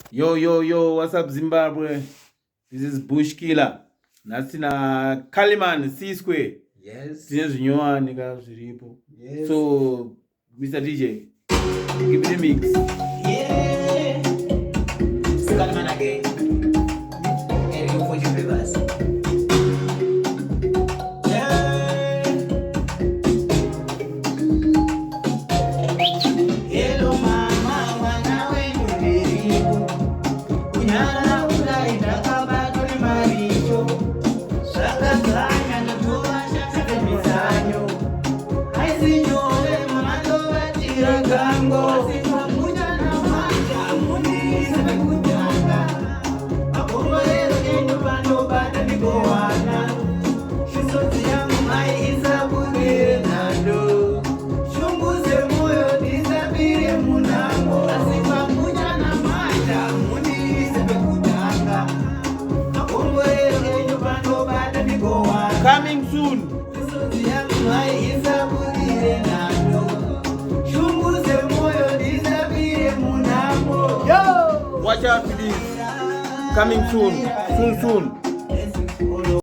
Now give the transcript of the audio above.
Yo, what's up Zimbabwe? This is Bush Killer. Nasina Kaliman C Square. Yes. Yes. So, Mr. DJ, give me the mix. Yeah. Kaliman again. And you put your papers. Coming soon. Yo! Watch out please. Coming soon. Soon.